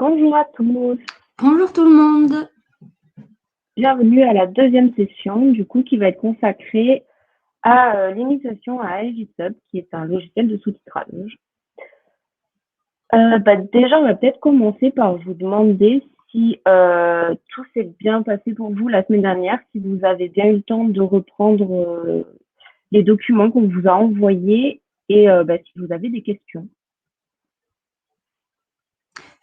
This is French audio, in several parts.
Bonjour à tous, Bonjour tout le monde. bienvenue à la deuxième session qui va être consacrée à l'initiation à LGSub, qui est un logiciel de sous-titrage. Déjà, on va peut-être commencer par vous demander si tout s'est bien passé pour vous la semaine dernière, si vous avez bien eu le temps de reprendre les documents qu'on vous a envoyés et si vous avez des questions.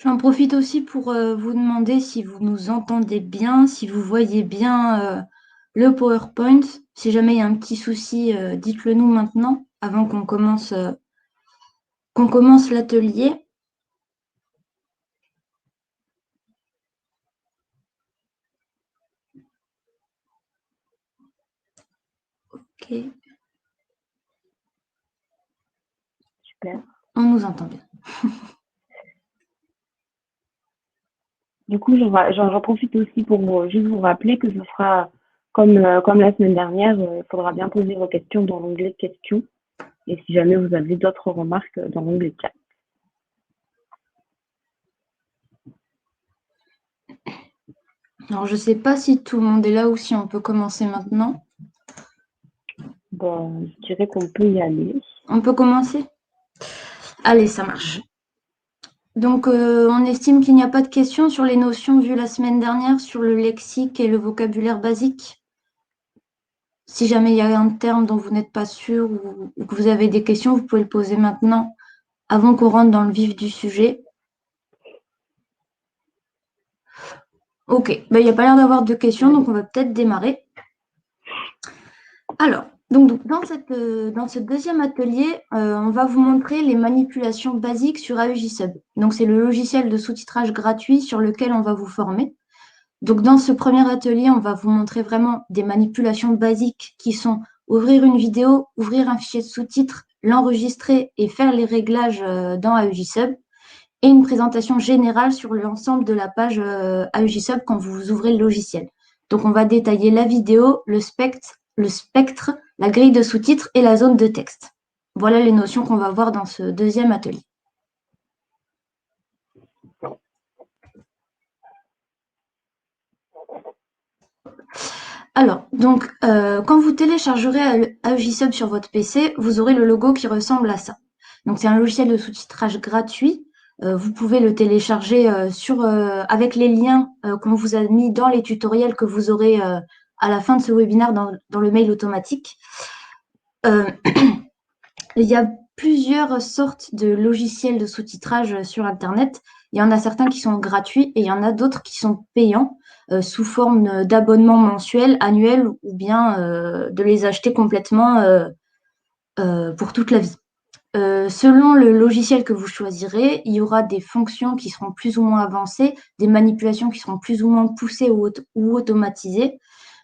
J'en profite aussi pour vous demander si vous nous entendez bien, si vous voyez bien le PowerPoint. Si jamais il y a un petit souci, dites-le nous maintenant, avant qu'on commence l'atelier. Ok, Super. on nous entend bien. J'en profite aussi pour juste vous rappeler que ce sera comme la semaine dernière, il faudra bien poser vos questions dans l'onglet questions. Et si jamais vous avez d'autres remarques dans l'onglet chat. Alors, je ne sais pas si tout le monde est là ou si on peut commencer maintenant. Bon, je dirais qu'on peut y aller. On peut commencer? Allez, ça marche. Donc, on estime qu'il n'y a pas de questions sur les notions vues la semaine dernière, sur le lexique et le vocabulaire basique. Si jamais il y a un terme dont vous n'êtes pas sûr ou que vous avez des questions, vous pouvez le poser maintenant, avant qu'on rentre dans le vif du sujet. Ok, il n'y a pas l'air d'avoir de questions, donc on va peut-être démarrer. Alors, donc dans ce deuxième atelier, on va vous montrer les manipulations basiques sur AEJSub. Donc, c'est le logiciel de sous-titrage gratuit sur lequel on va vous former. Donc, dans ce premier atelier, on va vous montrer vraiment des manipulations basiques qui sont ouvrir une vidéo, ouvrir un fichier de sous-titres, l'enregistrer et faire les réglages dans AEJSub, et une présentation générale sur l'ensemble de la page AEJSub quand vous ouvrez le logiciel. Donc, on va détailler la vidéo, le spectre, la grille de sous-titres et la zone de texte. Voilà les notions qu'on va voir dans ce deuxième atelier. Alors, donc, quand vous téléchargerez AEJSub sur votre PC, vous aurez le logo qui ressemble à ça. Donc, c'est un logiciel de sous-titrage gratuit. Vous pouvez le télécharger avec les liens qu'on vous a mis dans les tutoriels que vous aurez à la fin de ce webinaire dans le mail automatique. Il y a plusieurs sortes de logiciels de sous-titrage sur Internet. Il y en a certains qui sont gratuits et il y en a d'autres qui sont payants sous forme d'abonnement mensuel, annuel ou bien de les acheter complètement pour toute la vie. Selon le logiciel que vous choisirez, il y aura des fonctions qui seront plus ou moins avancées, des manipulations qui seront plus ou moins poussées ou automatisées.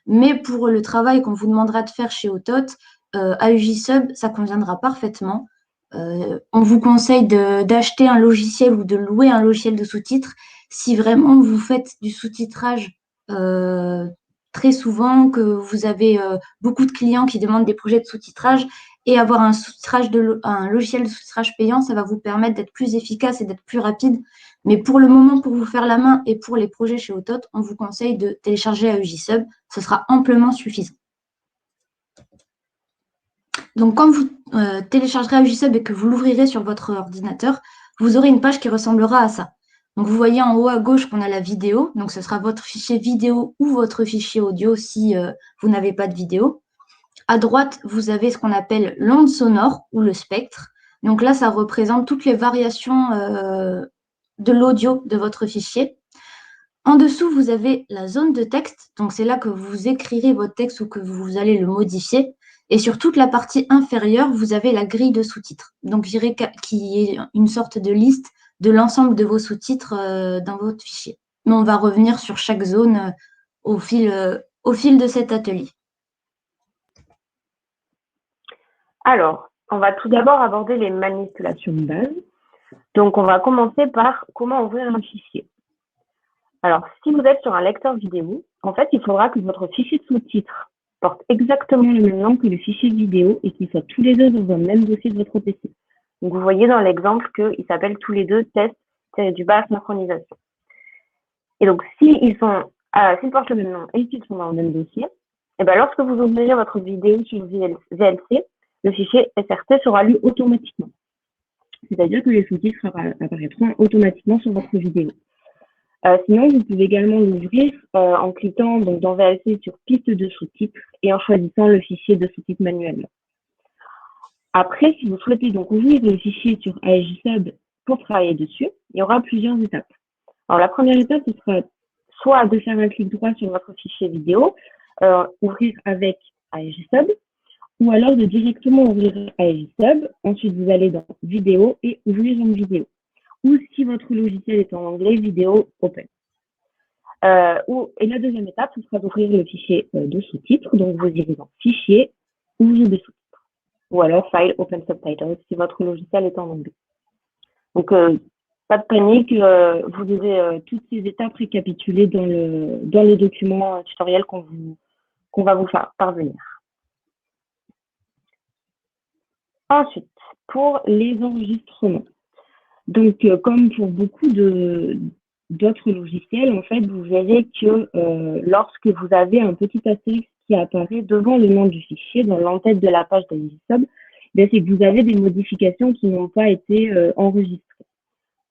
Mais pour le travail qu'on vous demandera de faire chez Autot, AUJSub, ça conviendra parfaitement. On vous conseille d'acheter un logiciel ou de louer un logiciel de sous-titres si vraiment vous faites du sous-titrage très souvent, que vous avez beaucoup de clients qui demandent des projets de sous-titrage, et avoir un logiciel de sous-titrage payant, ça va vous permettre d'être plus efficace et d'être plus rapide. Mais pour le moment, pour vous faire la main et pour les projets chez Autot, on vous conseille de télécharger AUJSub. Ce sera amplement suffisant. Donc, quand vous téléchargerez AUJSub et que vous l'ouvrirez sur votre ordinateur, vous aurez une page qui ressemblera à ça. Donc, vous voyez en haut à gauche qu'on a la vidéo. Donc, ce sera votre fichier vidéo ou votre fichier audio si vous n'avez pas de vidéo. À droite, vous avez ce qu'on appelle l'onde sonore ou le spectre. Donc là, ça représente toutes les variations de l'audio de votre fichier. En dessous, vous avez la zone de texte. Donc c'est là que vous écrirez votre texte ou que vous allez le modifier. Et sur toute la partie inférieure, vous avez la grille de sous-titres. Donc qui est une sorte de liste de l'ensemble de vos sous-titres dans votre fichier. Mais on va revenir sur chaque zone au fil de cet atelier. Alors, on va tout d'abord aborder les manipulations de base. Donc, on va commencer par comment ouvrir un fichier. Alors, si vous êtes sur un lecteur vidéo, en fait, il faudra que votre fichier de sous-titres porte exactement le même nom que le fichier vidéo et qu'ils soient tous les deux dans un même dossier de votre PC. Donc, vous voyez dans l'exemple qu'ils s'appellent tous les deux test synchronisation. Et donc, s'ils portent le même nom et qu'ils sont dans le même dossier, et ben lorsque vous ouvrirez votre vidéo sur VLC, le fichier SRT sera lu automatiquement. C'est-à-dire que les sous-titres apparaîtront automatiquement sur votre vidéo. Sinon, vous pouvez également l'ouvrir en cliquant donc, dans VLC sur piste de sous-titres et en choisissant le fichier de sous-titres manuellement. Après, si vous souhaitez donc ouvrir le fichier sur AEJSUB pour travailler dessus, il y aura plusieurs étapes. Alors, la première étape, ce sera soit de faire un clic droit sur votre fichier vidéo, ouvrir avec AEJSUB, ou alors de directement ouvrir AEJSUB. Ensuite, vous allez dans Vidéo et Ouvrir en vidéo. Ou si votre logiciel est en anglais, Vidéo Open. Et la deuxième étape, ce sera d'ouvrir le fichier de sous-titres. Donc, vous irez dans Fichier, Ouvrir des sous-titres. Ou alors File, Open Subtitles, si votre logiciel est en anglais. Donc, pas de panique, vous aurez toutes ces étapes récapitulées dans les documents tutoriels qu'on va vous faire parvenir. Ensuite, pour les enregistrements. Donc, comme pour beaucoup d'autres logiciels, en fait, vous verrez que lorsque vous avez un petit astérisque qui apparaît devant le nom du fichier, dans l'entête de la page d'AEJSUB, c'est que vous avez des modifications qui n'ont pas été enregistrées.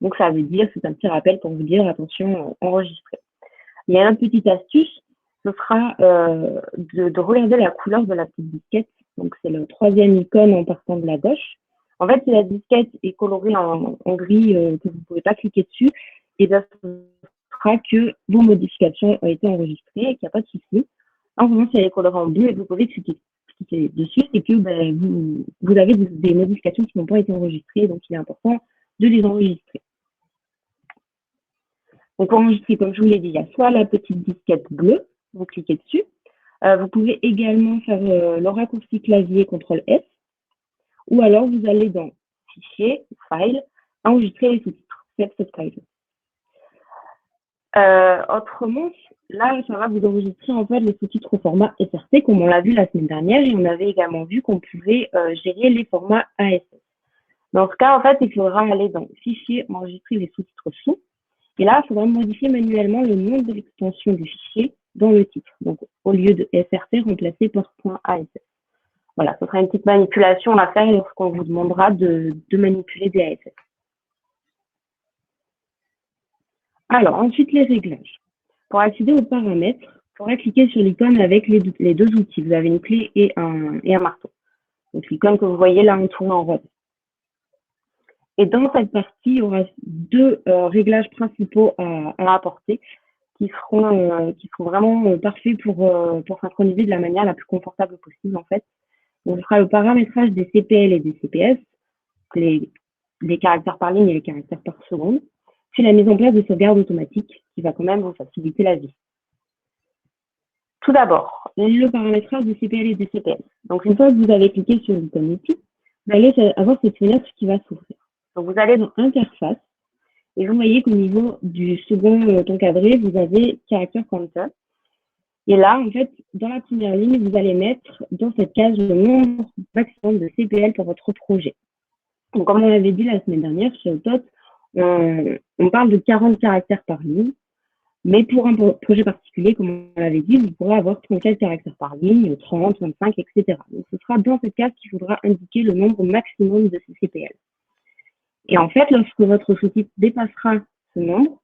Donc, ça veut dire, c'est un petit rappel pour vous dire, attention, enregistrer. Il y a une petite astuce, ce sera de regarder la couleur de la petite disquette. Donc, c'est le troisième icône en partant de la gauche. En fait, si la disquette est colorée en gris, que vous ne pouvez pas cliquer dessus, et bien, ce sera que vos modifications ont été enregistrées et qu'il n'y a pas de souci. En revanche, si elle est colorée en bleu et que vous pouvez cliquer dessus, c'est que vous avez des modifications qui n'ont pas été enregistrées, donc il est important de les enregistrer. Donc, pour enregistrer, comme je vous l'ai dit, il y a soit la petite disquette bleue, vous cliquez dessus. Vous pouvez également faire le raccourci clavier CTRL-S, ou alors vous allez dans Fichier, File, enregistrer les sous-titres, Set Subtitles. Autrement, là, ça va vous enregistrer en fait les sous-titres au format SRT, comme on l'a vu la semaine dernière, et on avait également vu qu'on pouvait gérer les formats ASS. Dans ce cas, en fait, il faudra aller dans Fichier, enregistrer les sous-titres sous, et là, il faudra modifier manuellement le nom de l'extension du fichier dans le titre. Donc, au lieu de SRT, remplacer par .ass. Voilà, ce sera une petite manipulation à faire lorsqu'on vous demandera de manipuler des ASS. Alors, ensuite, les réglages. Pour accéder aux paramètres, il faudra cliquer sur l'icône avec les deux outils. Vous avez une clé et un marteau. Donc, l'icône que vous voyez là en tournant en rose. Et dans cette partie, il y aura deux réglages principaux à apporter qui seront vraiment parfaits pour synchroniser de la manière la plus confortable possible, en fait. Donc, ce sera le paramétrage des CPL et des CPS, les caractères par ligne et les caractères par seconde, puis la mise en place de sauvegarde automatique qui va quand même vous faciliter la vie. Tout d'abord, le paramétrage des CPL et des CPS. Donc, une fois que vous avez cliqué sur l'icône outil, vous allez avoir cette fenêtre qui va s'ouvrir. Donc, vous allez dans Interface et vous voyez qu'au niveau du second encadré, vous avez Character Counter. Et là, en fait, dans la première ligne, vous allez mettre dans cette case le nombre maximum de CPL pour votre projet. Donc, comme on l'avait dit la semaine dernière, chez Autot, on parle de 40 caractères par ligne. Mais pour un projet particulier, comme on l'avait dit, vous pourrez avoir 34 caractères par ligne, 30, 25, etc. Donc, ce sera dans cette case qu'il faudra indiquer le nombre maximum de ces CPL. Et en fait, lorsque votre sous-titre dépassera ce nombre,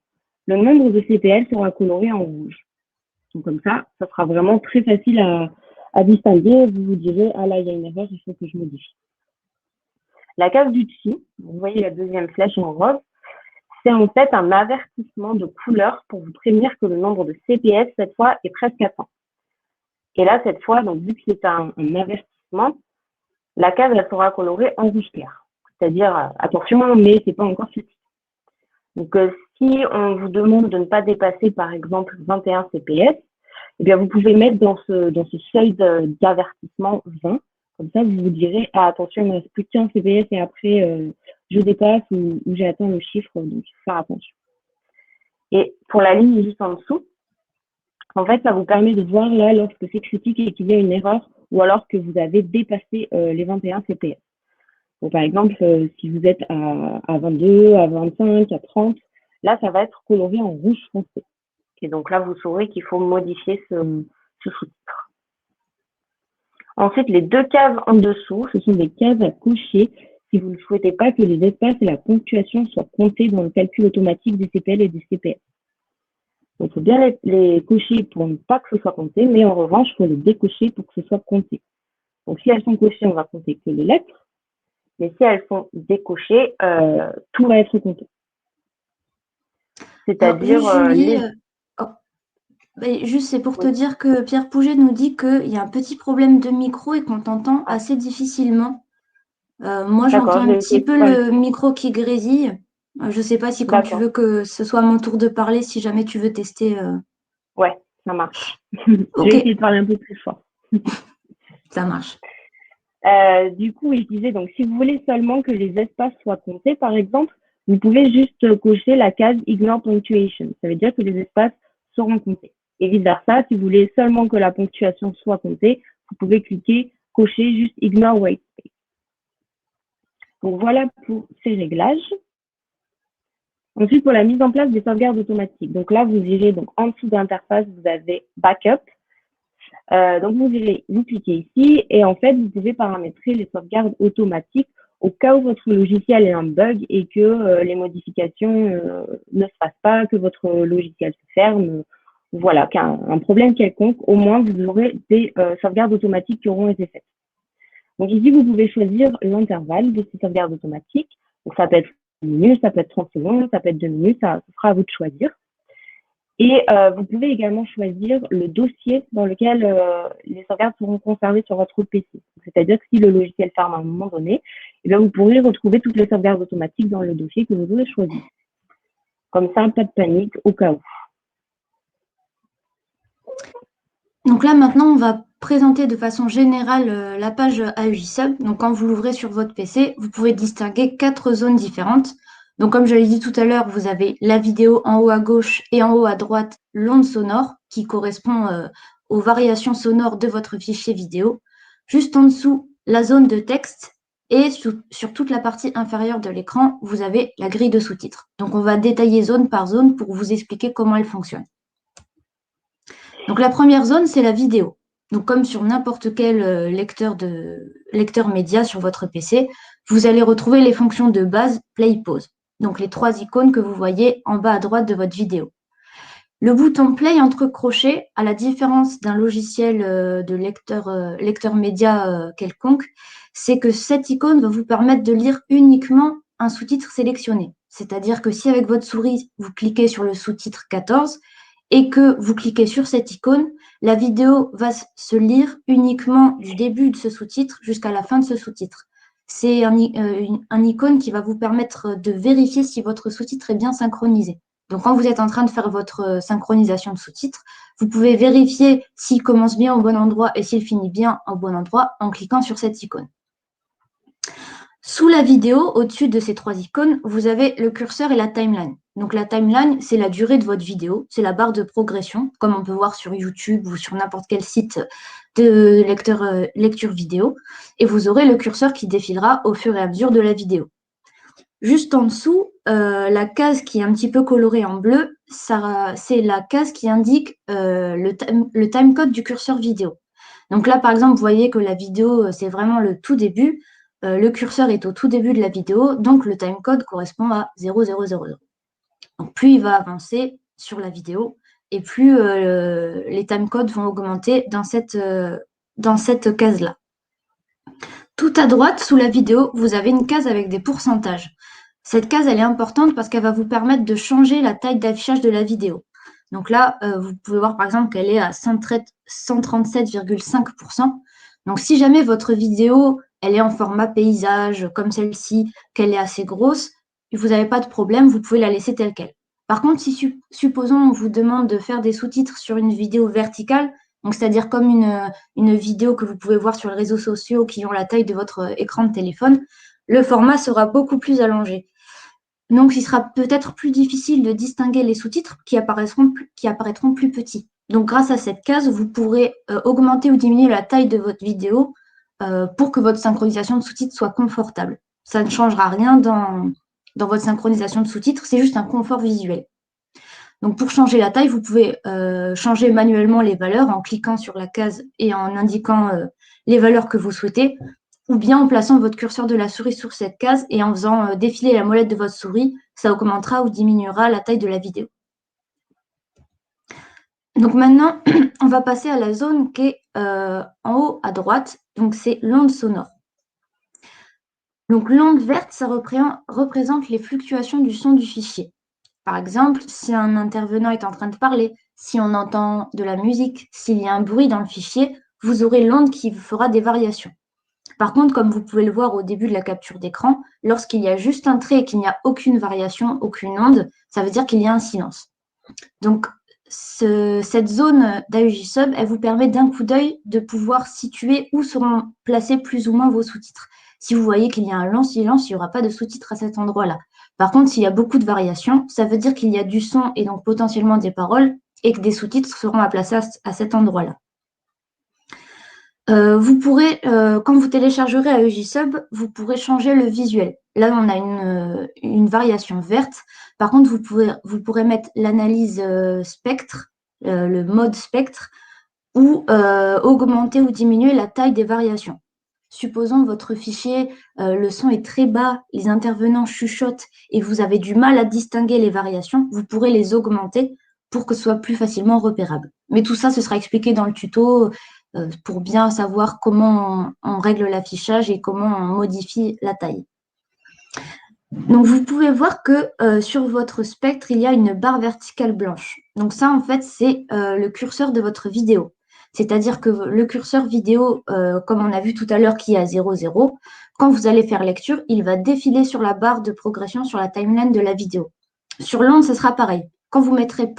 le nombre de CPL sera coloré en rouge. Donc, comme ça sera vraiment très facile à distinguer. Vous vous direz, ah là, il y a une erreur, il faut que je modifie. La case du dessus, vous voyez la deuxième flèche en rose, c'est en fait un avertissement de couleur pour vous prévenir que le nombre de CPS, cette fois, est presque atteint. Et là, cette fois, donc, vu que c'est un avertissement, la case elle sera colorée en rouge clair. C'est-à-dire, attention, mais c'est pas encore suffisant. Donc, si on vous demande de ne pas dépasser, par exemple, 21 CPS, eh bien, vous pouvez mettre dans ce seuil d'avertissement 20. Comme ça, vous vous direz, ah, attention, il ne reste plus que 15 CPS et après, je dépasse ou j'ai atteint le chiffre, donc il faut faire attention. Et pour la ligne juste en dessous, en fait, ça vous permet de voir là lorsque c'est critique et qu'il y a une erreur ou alors que vous avez dépassé les 21 CPS. Donc, par exemple, si vous êtes à 22, à 25, à 30, là, ça va être coloré en rouge foncé. Et donc là, vous saurez qu'il faut modifier ce sous-titre. Ensuite, les 2 cases en dessous, ce sont des cases à cocher si vous ne souhaitez pas que les espaces et la ponctuation soient comptés dans le calcul automatique des CPL et des CPS. Donc, il faut bien les cocher pour ne pas que ce soit compté, mais en revanche, il faut les décocher pour que ce soit compté. Donc, si elles sont cochées, on va compter que les lettres, mais si elles sont décochées, tout va être compté. C'est-à-dire Julie, juste c'est pour te dire que Pierre Pouget nous dit qu'il y a un petit problème de micro et qu'on t'entend assez difficilement. Moi, j'entends un petit peu le micro qui grésille. Je ne sais pas si quand tu veux que ce soit mon tour de parler, si jamais tu veux tester. Ouais, ça marche. Okay. Je vais essayer de parler un peu plus fort. Ça marche. Du coup, je disais, donc, si vous voulez seulement que les espaces soient comptés, par exemple, vous pouvez juste cocher la case Ignore Punctuation. Ça veut dire que les espaces seront comptés. Et vice-versa, si vous voulez seulement que la ponctuation soit comptée, vous pouvez cliquer, cocher juste Ignore White Space. Donc, voilà pour ces réglages. Ensuite, pour la mise en place des sauvegardes automatiques. Donc là, vous irez donc en dessous de l'interface, vous avez Backup. Donc, vous cliquez ici et en fait, vous pouvez paramétrer les sauvegardes automatiques au cas où votre logiciel est un bug et que les modifications ne se fassent pas, que votre logiciel se ferme, voilà, qu'il y a un problème quelconque, au moins vous aurez des sauvegardes automatiques qui auront été faites. Donc ici, vous pouvez choisir l'intervalle de ces sauvegardes automatiques. Donc ça peut être 1 minute, ça peut être 30 secondes, ça peut être 2 minutes, ça sera à vous de choisir. Et vous pouvez également choisir le dossier dans lequel les sauvegardes seront conservées sur votre PC. C'est-à-dire que si le logiciel ferme à un moment donné, eh bien, vous pourrez retrouver toutes les sauvegardes automatiques dans le dossier que vous aurez choisi. Comme ça, pas de panique au cas où. Donc là, maintenant, on va présenter de façon générale la page AEJSUB. Donc quand vous l'ouvrez sur votre PC, vous pouvez distinguer 4 zones différentes. Donc comme je l'ai dit tout à l'heure, vous avez la vidéo en haut à gauche et en haut à droite, l'onde sonore qui correspond aux variations sonores de votre fichier vidéo. Juste en dessous, la zone de texte et sur toute la partie inférieure de l'écran, vous avez la grille de sous-titres. Donc on va détailler zone par zone pour vous expliquer comment elle fonctionne. Donc la première zone, c'est la vidéo. Donc comme sur n'importe quel lecteur média sur votre PC, vous allez retrouver les fonctions de base Play, Pause. Donc les 3 icônes que vous voyez en bas à droite de votre vidéo. Le bouton Play entre crochets, à la différence d'un logiciel de lecteur média quelconque, c'est que cette icône va vous permettre de lire uniquement un sous-titre sélectionné. C'est-à-dire que si avec votre souris, vous cliquez sur le sous-titre 14 et que vous cliquez sur cette icône, la vidéo va se lire uniquement du début de ce sous-titre jusqu'à la fin de ce sous-titre. C'est un icône qui va vous permettre de vérifier si votre sous-titre est bien synchronisé. Donc, quand vous êtes en train de faire votre synchronisation de sous-titres, vous pouvez vérifier s'il commence bien au bon endroit et s'il finit bien au bon endroit en cliquant sur cette icône. Sous la vidéo, au-dessus de ces 3 icônes, vous avez le curseur et la timeline. Donc, la timeline, c'est la durée de votre vidéo, c'est la barre de progression, comme on peut voir sur YouTube ou sur n'importe quel site de lecture vidéo. Et vous aurez le curseur qui défilera au fur et à mesure de la vidéo. Juste en dessous, la case qui est un petit peu colorée en bleu, c'est la case qui indique le timecode du curseur vidéo. Donc là, par exemple, vous voyez que la vidéo, c'est vraiment le tout début. Le curseur est au tout début de la vidéo, donc le timecode correspond à 0000. Donc plus il va avancer sur la vidéo, et plus les timecodes vont augmenter dans cette case-là. Tout à droite, sous la vidéo, vous avez une case avec des pourcentages. Cette case, elle est importante parce qu'elle va vous permettre de changer la taille d'affichage de la vidéo. Donc là, vous pouvez voir par exemple qu'elle est à 137,5%. Donc si jamais votre vidéo, elle est en format paysage comme celle-ci, qu'elle est assez grosse, vous n'avez pas de problème, vous pouvez la laisser telle qu'elle. Par contre, si supposons on vous demande de faire des sous-titres sur une vidéo verticale, donc c'est-à-dire comme une vidéo que vous pouvez voir sur les réseaux sociaux qui ont la taille de votre écran de téléphone, le format sera beaucoup plus allongé. Donc, il sera peut-être plus difficile de distinguer les sous-titres qui apparaîtront plus petits. Donc, grâce à cette case, vous pourrez augmenter ou diminuer la taille de votre vidéo pour que votre synchronisation de sous-titres soit confortable. Ça ne changera rien dans votre synchronisation de sous-titres, c'est juste un confort visuel. Donc, pour changer la taille, vous pouvez changer manuellement les valeurs en cliquant sur la case et en indiquant les valeurs que vous souhaitez, ou bien en plaçant votre curseur de la souris sur cette case et en faisant défiler la molette de votre souris, ça augmentera ou diminuera la taille de la vidéo. Donc maintenant, on va passer à la zone qui est en haut à droite, donc c'est l'onde sonore. Donc l'onde verte, ça représente les fluctuations du son du fichier. Par exemple, si un intervenant est en train de parler, si on entend de la musique, s'il y a un bruit dans le fichier, vous aurez l'onde qui fera des variations. Par contre, comme vous pouvez le voir au début de la capture d'écran, lorsqu'il y a juste un trait et qu'il n'y a aucune variation, aucune onde, ça veut dire qu'il y a un silence. Donc, cette zone d'AEJ Sub, elle vous permet d'un coup d'œil de pouvoir situer où seront placés plus ou moins vos sous-titres. Si vous voyez qu'il y a un long silence, il n'y aura pas de sous-titres à cet endroit-là. Par contre, s'il y a beaucoup de variations, ça veut dire qu'il y a du son et donc potentiellement des paroles et que des sous-titres seront à placer à cet endroit-là. Vous pourrez, quand vous téléchargerez AEJ Sub, vous pourrez changer le visuel. Là, on a une variation verte. Par contre, vous pourrez mettre l'analyse spectre, le mode spectre, ou augmenter ou diminuer la taille des variations. Supposons votre fichier, le son est très bas, les intervenants chuchotent et vous avez du mal à distinguer les variations, vous pourrez les augmenter pour que ce soit plus facilement repérable. Mais tout ça, ce sera expliqué dans le tuto pour bien savoir comment on règle l'affichage et comment on modifie la taille. Donc, vous pouvez voir que sur votre spectre, il y a une barre verticale blanche. Donc ça, en fait, c'est le curseur de votre vidéo. C'est-à-dire que le curseur vidéo, comme on a vu tout à l'heure, qui est à 0, 0, quand vous allez faire lecture, il va défiler sur la barre de progression sur la timeline de la vidéo. Sur l'onde, ce sera pareil. Quand vous mettrez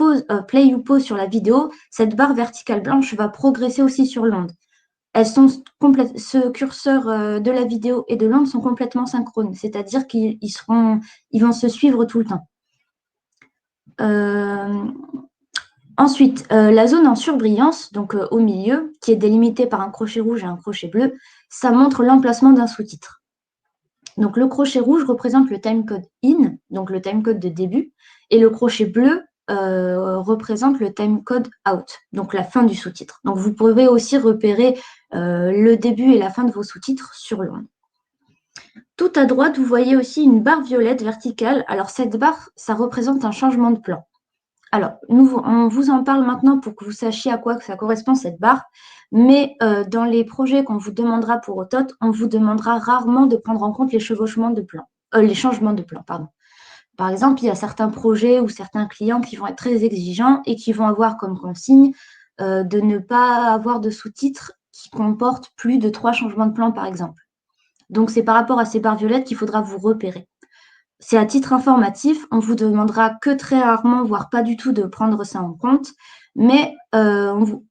play ou pause sur la vidéo, cette barre verticale blanche va progresser aussi sur l'onde. Ce curseur de la vidéo et de l'onde sont complètement synchrones, c'est-à-dire qu'ils vont se suivre tout le temps. Ensuite, la zone en surbrillance, donc au milieu, qui est délimitée par un crochet rouge et un crochet bleu, ça montre l'emplacement d'un sous-titre. Donc le crochet rouge représente le timecode in, donc le timecode de début, et le crochet bleu représente le timecode out, donc la fin du sous-titre. Donc vous pouvez aussi repérer le début et la fin de vos sous-titres sur l'onde. Tout à droite, vous voyez aussi une barre violette verticale. Alors cette barre, ça représente un changement de plan. Alors, on vous en parle maintenant pour que vous sachiez à quoi ça correspond cette barre, mais dans les projets qu'on vous demandera pour OTOT, on vous demandera rarement de prendre en compte les changements de plan. Par exemple, il y a certains projets ou certains clients qui vont être très exigeants et qui vont avoir comme consigne de ne pas avoir de sous-titres qui comportent plus de 3 changements de plan, par exemple. Donc, c'est par rapport à ces barres violettes qu'il faudra vous repérer. C'est à titre informatif, on vous demandera que très rarement, voire pas du tout, de prendre ça en compte, mais on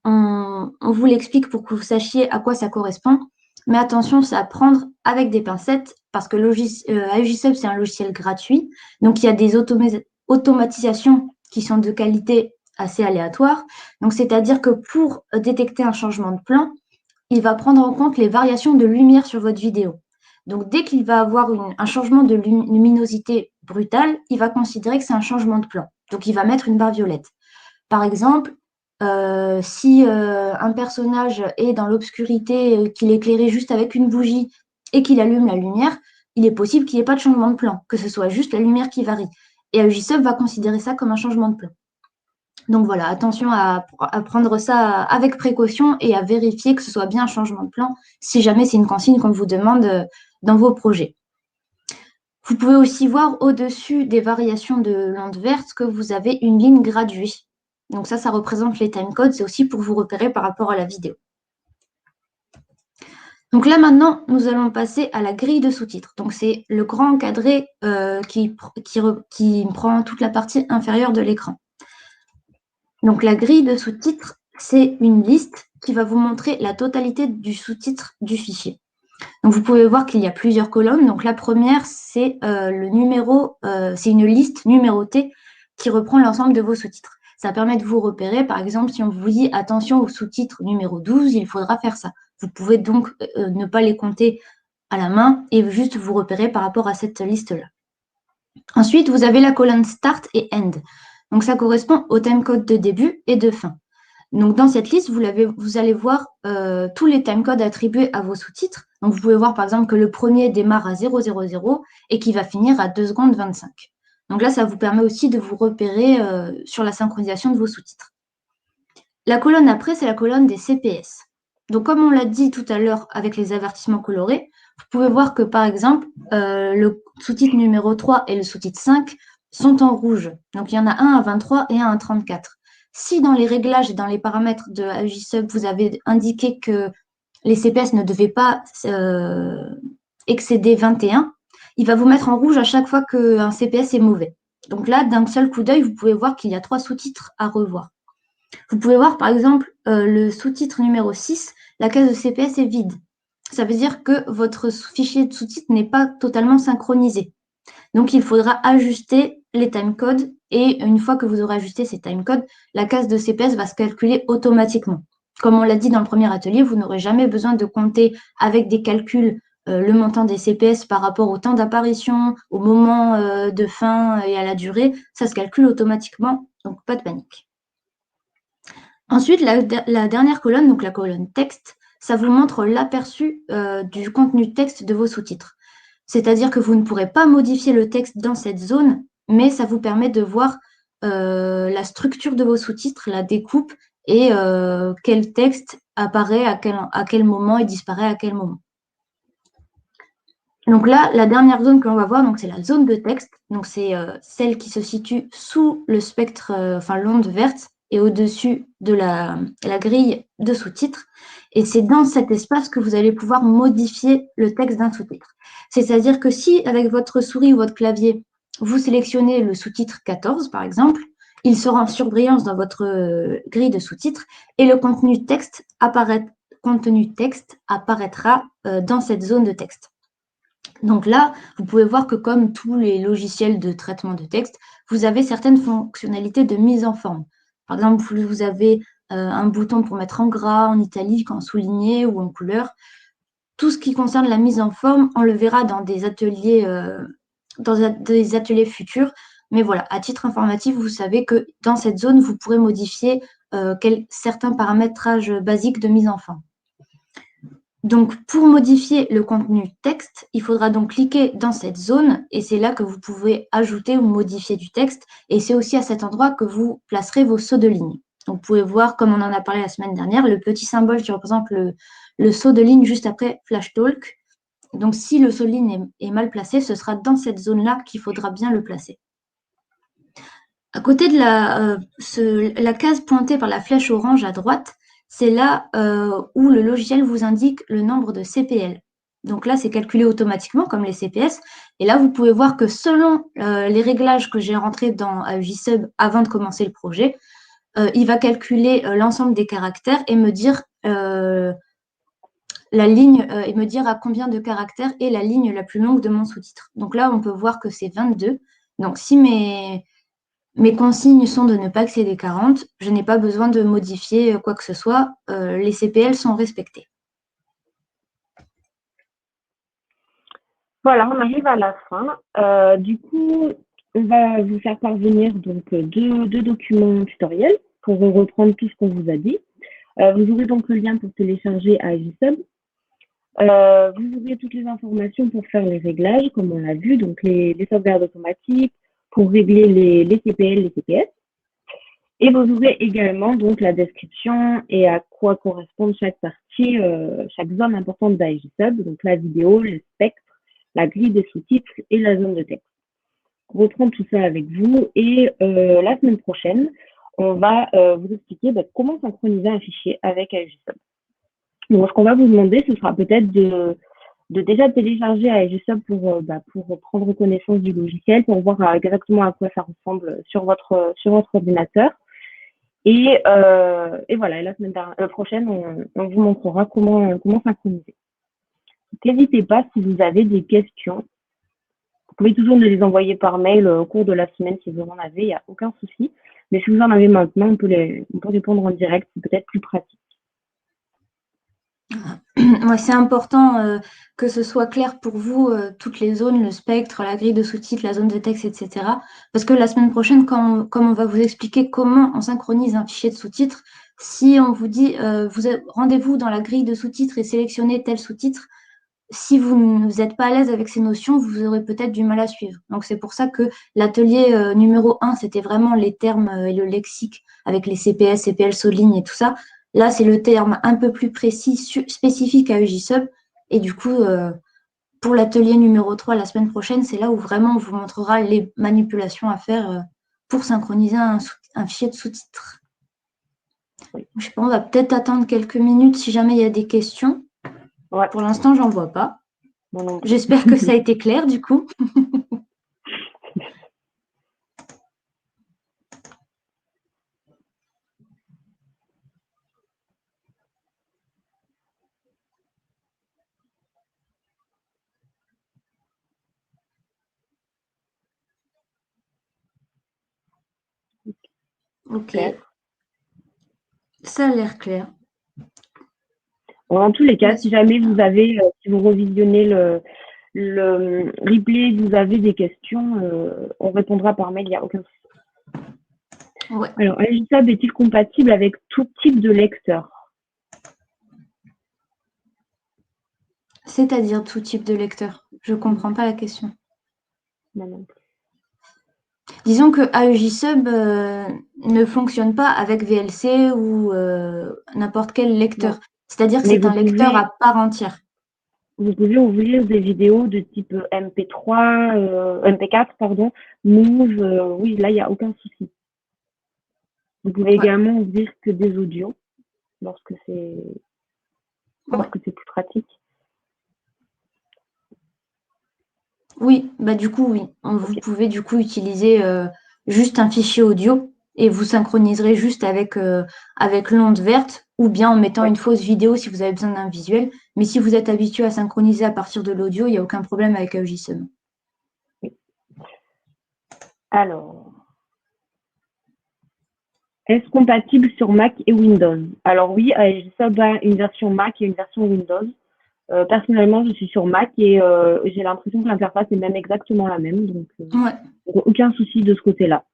vous l'explique pour que vous sachiez à quoi ça correspond. Mais attention, c'est à prendre avec des pincettes, parce que AEJ Sub, c'est un logiciel gratuit, donc il y a des automatisations qui sont de qualité assez aléatoire. Donc, c'est-à-dire que pour détecter un changement de plan, il va prendre en compte les variations de lumière sur votre vidéo. Donc, dès qu'il va avoir un changement de luminosité brutale, il va considérer que c'est un changement de plan. Donc, il va mettre une barre violette. Par exemple, si un personnage est dans l'obscurité, qu'il est éclairé juste avec une bougie et qu'il allume la lumière, il est possible qu'il n'y ait pas de changement de plan, que ce soit juste la lumière qui varie. Et AEJ Sub va considérer ça comme un changement de plan. Donc voilà, attention à prendre ça avec précaution et à vérifier que ce soit bien un changement de plan si jamais c'est une consigne qu'on vous demande dans vos projets. Vous pouvez aussi voir au-dessus des variations de l'onde verte que vous avez une ligne graduée. Donc ça représente les timecodes, c'est aussi pour vous repérer par rapport à la vidéo. Donc là maintenant, nous allons passer à la grille de sous-titres. Donc c'est le grand encadré qui prend toute la partie inférieure de l'écran. Donc, la grille de sous-titres, c'est une liste qui va vous montrer la totalité du sous-titre du fichier. Donc, vous pouvez voir qu'il y a plusieurs colonnes. Donc, la première, c'est le numéro, c'est une liste numérotée qui reprend l'ensemble de vos sous-titres. Ça permet de vous repérer. Par exemple, si on vous dit attention au sous-titre numéro 12, il faudra faire ça. Vous pouvez donc ne pas les compter à la main et juste vous repérer par rapport à cette liste-là. Ensuite, vous avez la colonne Start et End. Donc, ça correspond au timecode de début et de fin. Donc, dans cette liste, vous allez voir tous les timecodes attribués à vos sous-titres. Donc, vous pouvez voir, par exemple, que le premier démarre à 000 et qui va finir à 2 secondes 25. Donc là, ça vous permet aussi de vous repérer sur la synchronisation de vos sous-titres. La colonne après, c'est la colonne des CPS. Donc, comme on l'a dit tout à l'heure avec les avertissements colorés, vous pouvez voir que, par exemple, le sous-titre numéro 3 et le sous-titre 5 sont en rouge. Donc, il y en a un à 23 et un à 34. Si dans les réglages et dans les paramètres de AEJ-Sub, vous avez indiqué que les CPS ne devaient pas excéder 21, il va vous mettre en rouge à chaque fois qu'un CPS est mauvais. Donc là, d'un seul coup d'œil, vous pouvez voir qu'il y a 3 sous-titres à revoir. Vous pouvez voir, par exemple, le sous-titre numéro 6, la case de CPS est vide. Ça veut dire que votre fichier de sous-titres n'est pas totalement synchronisé. Donc, il faudra ajuster les timecodes et une fois que vous aurez ajusté ces timecodes, la case de CPS va se calculer automatiquement. Comme on l'a dit dans le premier atelier, vous n'aurez jamais besoin de compter avec des calculs le montant des CPS par rapport au temps d'apparition, au moment de fin et à la durée. Ça se calcule automatiquement, donc pas de panique. Ensuite, la dernière colonne, donc la colonne texte, ça vous montre l'aperçu du contenu texte de vos sous-titres. C'est-à-dire que vous ne pourrez pas modifier le texte dans cette zone, mais ça vous permet de voir la structure de vos sous-titres, la découpe et quel texte apparaît à quel moment et disparaît à quel moment. Donc là, la dernière zone que l'on va voir, c'est la zone de texte. Donc c'est celle qui se situe sous le spectre, l'onde verte et au-dessus de la grille de sous-titres. Et c'est dans cet espace que vous allez pouvoir modifier le texte d'un sous-titre. C'est-à-dire que si, avec votre souris ou votre clavier, vous sélectionnez le sous-titre 14, par exemple, il sera en surbrillance dans votre grille de sous-titres et le contenu texte apparaîtra dans cette zone de texte. Donc là, vous pouvez voir que comme tous les logiciels de traitement de texte, vous avez certaines fonctionnalités de mise en forme. Par exemple, vous avez un bouton pour mettre en gras, en italique, en souligné ou en couleur. Tout ce qui concerne la mise en forme, on le verra dans des ateliers, futurs. Mais voilà, à titre informatif, vous savez que dans cette zone, vous pourrez modifier certains paramétrages basiques de mise en forme. Donc, pour modifier le contenu texte, il faudra donc cliquer dans cette zone et c'est là que vous pouvez ajouter ou modifier du texte. Et c'est aussi à cet endroit que vous placerez vos sauts de ligne. Donc, vous pouvez voir, comme on en a parlé la semaine dernière, le petit symbole qui représente le saut de ligne juste après Flash Talk. Donc, si le saut de ligne est mal placé, ce sera dans cette zone-là qu'il faudra bien le placer. À côté de la case pointée par la flèche orange à droite, c'est là où le logiciel vous indique le nombre de CPL. Donc là, c'est calculé automatiquement comme les CPS. Et là, vous pouvez voir que selon les réglages que j'ai rentrés dans AEJ-Sub avant de commencer le projet, il va calculer l'ensemble des caractères et me dire la ligne et me dire à combien de caractères est la ligne la plus longue de mon sous-titre. Donc là, on peut voir que c'est 22. Donc si mes consignes sont de ne pas excéder 40. Je n'ai pas besoin de modifier quoi que ce soit. Les CPL sont respectés. Voilà, on arrive à la fin. Du coup, on va vous faire parvenir donc deux documents tutoriels pour reprendre tout ce qu'on vous a dit. Vous aurez donc le lien pour télécharger AEJ-Sub. Vous aurez toutes les informations pour faire les réglages, comme on l'a vu, donc les sauvegardes automatiques, pour régler les CPL, les CPS. Et vous aurez également donc la description et à quoi correspond chaque partie, chaque zone importante d'AEJ-Sub, donc la vidéo, le spectre, la grille des sous-titres et la zone de texte. On reprend tout ça avec vous et la semaine prochaine, on va vous expliquer comment synchroniser un fichier avec AEJ-Sub. Donc, ce qu'on va vous demander, ce sera peut-être de déjà télécharger AEJ-Sub pour prendre connaissance du logiciel, pour voir exactement à quoi ça ressemble sur votre ordinateur. Et voilà, et la semaine prochaine, on vous montrera comment synchroniser. N'hésitez pas si vous avez des questions. Vous pouvez toujours nous les envoyer par mail au cours de la semaine si vous en avez, il n'y a aucun souci. Mais si vous en avez maintenant, on peut répondre en direct, c'est peut-être plus pratique. Ouais, c'est important que ce soit clair pour vous, toutes les zones, le spectre, la grille de sous-titres, la zone de texte, etc. Parce que la semaine prochaine, comme on va vous expliquer comment on synchronise un fichier de sous-titres, si on vous dit rendez-vous dans la grille de sous-titres et sélectionnez tel sous-titre, si vous n'êtes pas à l'aise avec ces notions, vous aurez peut-être du mal à suivre. Donc c'est pour ça que l'atelier numéro 1, c'était vraiment les termes et le lexique avec les CPS, CPL, Soligne et tout ça. Là, c'est le terme un peu plus précis, spécifique à EJSub. Et du coup, pour l'atelier numéro 3, la semaine prochaine, c'est là où vraiment on vous montrera les manipulations à faire pour synchroniser un fichier de sous-titres. Je sais pas, on va peut-être attendre quelques minutes si jamais il y a des questions. Ouais. Pour l'instant, j'en vois pas. Moi non plus. J'espère que ça a été clair du coup. Ok, Clair. ça a l'air clair. Bon, dans tous les cas, Bah, si jamais vous avez, si vous revisionnez le replay, vous avez des questions, on répondra par mail, il n'y a aucun souci. ouais. Alors, EJSub est-il compatible avec tout type de lecteur? C'est-à-dire tout type de lecteur. Je ne comprends pas la question. Non. Disons que AEJSub ne fonctionne pas avec VLC ou n'importe quel lecteur. Non. C'est-à-dire que Mais c'est un lecteur à part entière. vous pouvez ouvrir des vidéos de type MP3, MP4, pardon, Move, oui, là, il n'y a aucun souci. Vous pouvez Ouais. également ouvrir que des audios lorsque c'est Ouais. plus pratique. Oui, bah du coup, oui. Vous Ok. pouvez du coup utiliser juste un fichier audio et vous synchroniserez juste avec l'onde verte ou bien en mettant Ouais. une fausse vidéo si vous avez besoin d'un visuel. Mais si vous êtes habitué à synchroniser à partir de l'audio, il n'y a aucun problème avec AEJSub. Alors, est-ce compatible sur Mac et Windows? Alors oui, EJSub a une version Mac et une version Windows. Personnellement, je suis sur Mac et j'ai l'impression que l'interface est même exactement la même, donc Ouais. aucun souci de ce côté-là.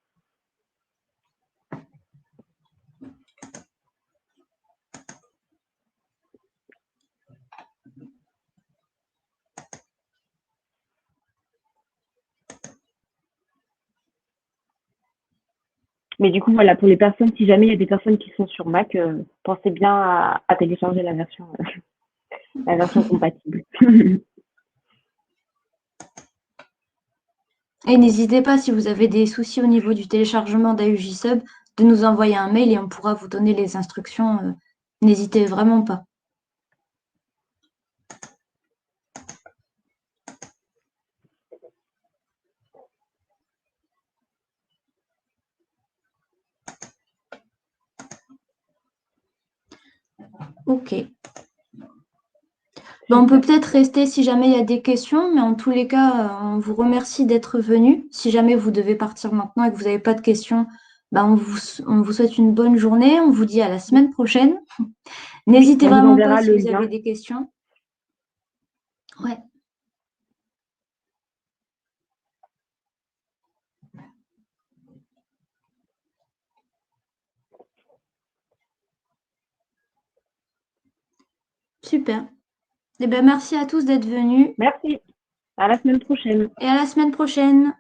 Mais du coup, voilà, pour les personnes, si jamais il y a des personnes qui sont sur Mac, pensez bien à télécharger la version compatible. Et n'hésitez pas, si vous avez des soucis au niveau du téléchargement d'AEJSub, de nous envoyer un mail et on pourra vous donner les instructions. N'hésitez vraiment pas. Ok. Bon, on peut peut-être rester si jamais il y a des questions, mais en tous les cas, on vous remercie d'être venu. Si jamais vous devez partir maintenant et que vous n'avez pas de questions, bah, on vous souhaite une bonne journée. On vous dit à la semaine prochaine. Oui, N'hésitez on vous vraiment pas enverra si le vous avez lien. des questions. Ouais, super. Eh ben, merci à tous d'être venus Merci. À la semaine prochaine. et à la semaine prochaine.